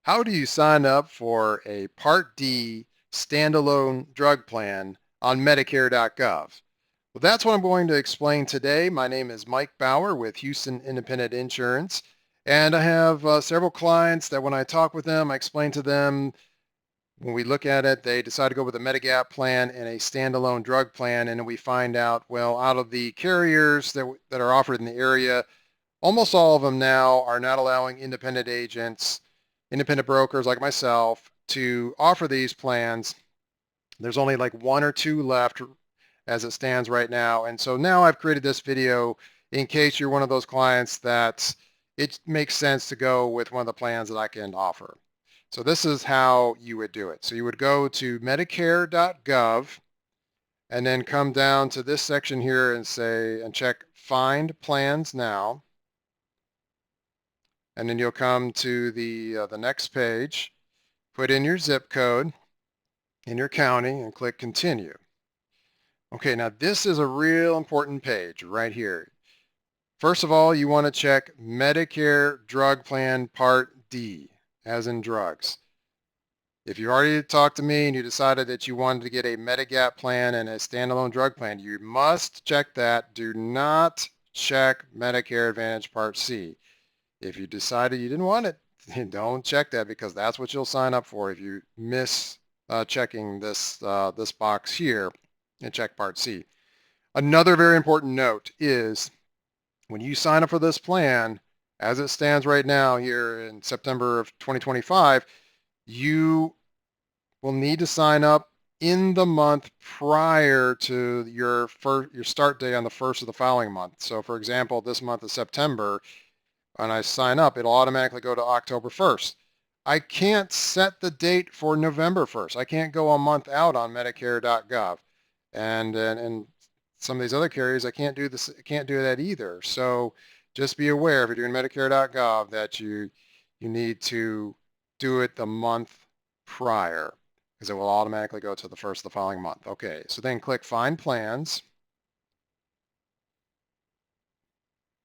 How do you sign up for a Part D standalone drug plan on Medicare.gov? Well, that's what I'm going to explain today. My name is Mike Bauer with Houston Independent Insurance, and I have several clients that when I talk with them, I explain to them when we look at it, they decide to go with a Medigap plan and a standalone drug plan, and then we find out, well, out of the carriers that are offered in the area, almost all of them now are not allowing independent agents, independent brokers like myself to offer these plans. There's only like one or two left as it stands right now. And so now I've created this video in case you're one of those clients that it makes sense to go with one of the plans that I can offer. So this is how you would do it. So you would go to Medicare.gov and then come down to this section here and check Find Plans Now. And then you'll come to the next page, put in your zip code in your county and click Continue. Okay, now this is a real important page right here. First of all, you want to check Medicare Drug Plan Part D, as in drugs. If you already talked to me and you decided that you wanted to get a Medigap plan and a standalone drug plan, you must check that. Do not check Medicare Advantage Part C. If you decided you didn't want it, don't check that because that's what you'll sign up for if you miss checking this box here and check Part C. Another very important note is when you sign up for this plan, as it stands right now here in September of 2025, you will need to sign up in the month prior to your start day on the first of the following month. So for example, this month is September. When I sign up, it'll automatically go to October 1st. I can't set the date for November 1st. I can't go a month out on Medicare.gov. And some of these other carriers, I can't do that either. So just be aware if you're doing Medicare.gov that you need to do it the month prior because it will automatically go to the first of the following month. Okay, so then click Find Plans.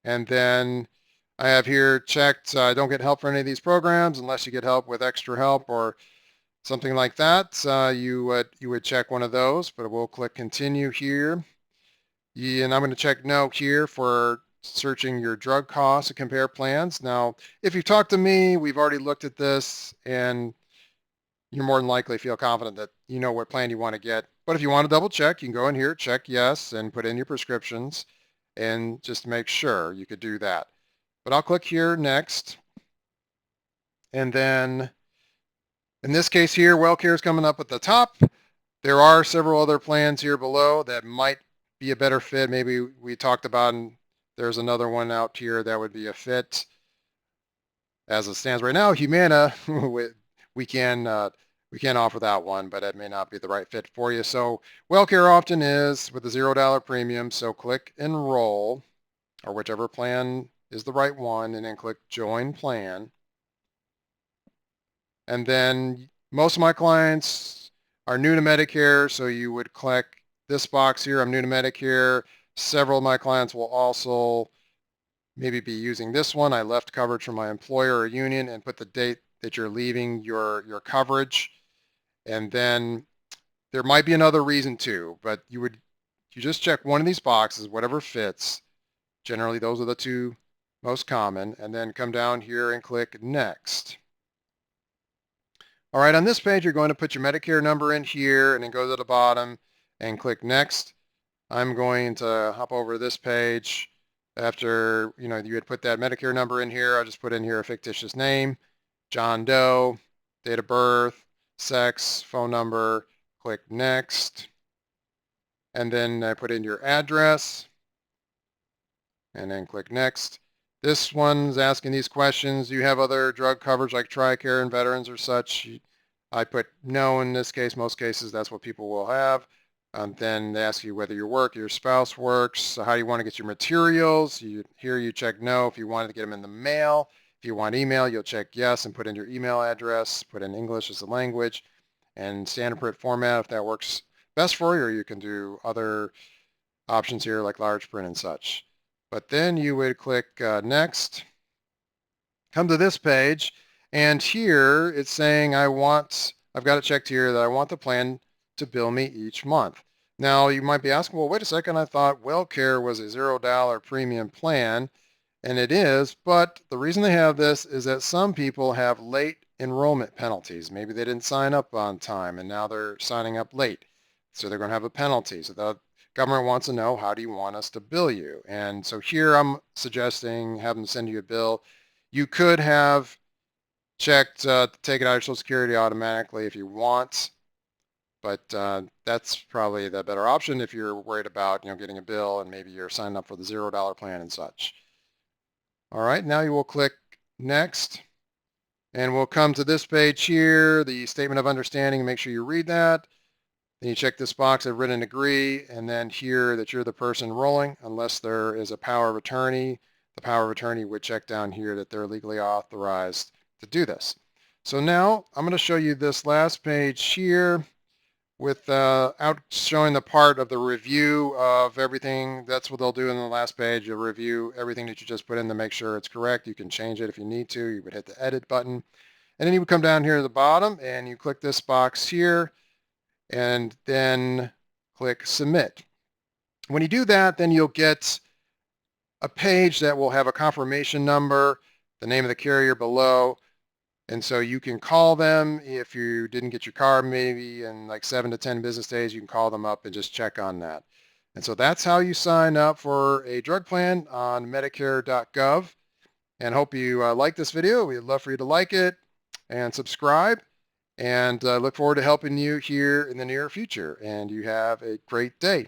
And then I have here checked, don't get help for any of these programs unless you get help with extra help or something like that. You would check one of those, but we'll click Continue here. And I'm going to check No here for searching your drug costs and compare plans. Now, if you've talked to me, we've already looked at this, and you're more than likely feel confident that you know what plan you want to get. But if you want to double check, you can go in here, check yes, and put in your prescriptions, and just make sure you could do that. But I'll click here Next. And then in this case here, WellCare is coming up at the top. There are several other plans here below that might be a better fit. Maybe we talked about, and there's another one out here that would be a fit. As it stands right now, Humana, we can offer that one, but it may not be the right fit for you. So WellCare often is with a $0 premium. So click Enroll, or whichever plan is the right one, and then click Join Plan. And then most of my clients are new to Medicare, so you would click this box here, I'm new to Medicare. Several of my clients will also maybe be using this one. I left coverage from my employer or union and put the date that you're leaving your coverage. And then there might be another reason too, but you just check one of these boxes, whatever fits. Generally, those are the two most common, and then come down here and click Next. All right, on this page, you're going to put your Medicare number in here and then go to the bottom and click Next. I'm going to hop over to this page. After you had put that Medicare number in here, I'll just put in here a fictitious name, John Doe, date of birth, sex, phone number, click Next. And then I put in your address and then click Next. This one's asking these questions. Do you have other drug coverage like TRICARE and veterans or such? I put no in this case. Most cases, that's what people will have. Then they ask you whether your spouse works, so how you want to get your materials. Here you check no if you wanted to get them in the mail. If you want email, you'll check yes and put in your email address, put in English as a language, and standard print format if that works best for you, or you can do other options here like large print and such. But then you would click Next, come to this page, And here it's saying I've got it checked here that I want the plan to bill me each month. Now you might be asking, well, wait a second, I thought WellCare was a $0 premium plan, and it is, but the reason they have this is that some people have late enrollment penalties. Maybe they didn't sign up on time and now they're signing up late. So they're going to have a penalty. So the government wants to know, how do you want us to bill you? And so here I'm suggesting have them send you a bill. You could have checked take it out of Social Security automatically if you want, but that's probably the better option if you're worried about getting a bill and maybe you're signing up for the $0 plan and such. All right, now you will click next, and we'll come to this page here, the statement of understanding, and make sure you read that. Then you check this box, I've written agree, and then here that you're the person enrolling, unless there is a power of attorney. The power of attorney would check down here that they're legally authorized to do this. So now I'm going to show you this last page here without showing the part of the review of everything. That's what they'll do in the last page. You'll review everything that you just put in to make sure it's correct. You can change it if you need to. You would hit the edit button. And then you would come down here to the bottom and you click this box here and then click submit. When you do that, then you'll get a page that will have a confirmation number, the name of the carrier below. And so you can call them if you didn't get your car maybe in like 7 to 10 business days. You can call them up and just check on that. And so that's how you sign up for a drug plan on Medicare.gov. And hope you like this video. We'd love for you to like it and subscribe. And look forward to helping you here in the near future. And you have a great day.